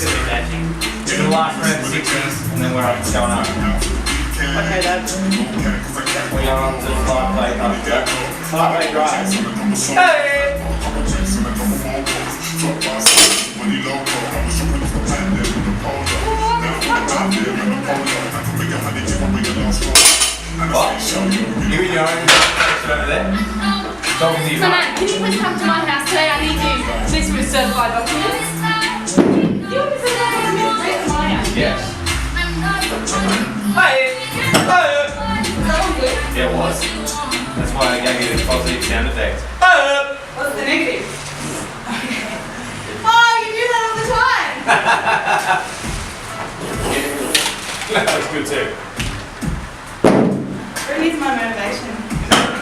It's gonna be catchy. This is the last round of 60s, and then we're going up. Okay, Dad. We're going on to the live play after that. Live play drives. Hey! What? You and your own place over there? Talking to your mum. Can you please come to my house today? I need you. Please with certified documents. You want to sit down and read my house? Yes. Hey! Hey! That one good. Yeah, it was. That's why I gave you the positive sound effect. What's the negative? Oh, you do that all the time. That was good too. Here's my motivation.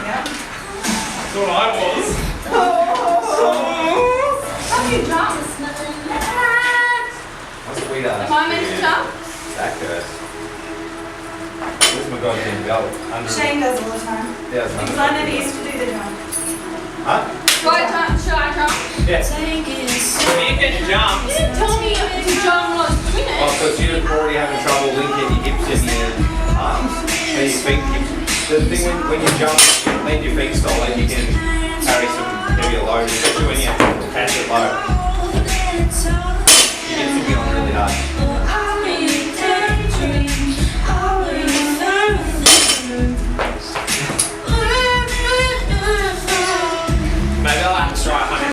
That's what I was. How do you jump? What's sweetheart? Am I meant to jump? That good. Where's my goddamn belt? Under Shane does all the time. Yeah, it's Because under. I never used to do the jump. Huh? Do I jump? Should I jump? Yes. You can jump. You didn't tell me to jump when I was doing it. Oh, because you're already having trouble linking your hips and your arms. And your feet. The thing when you jump, you land your feet still and you can carry some heavier load, especially when you have to catch it low. You get to be on really hard.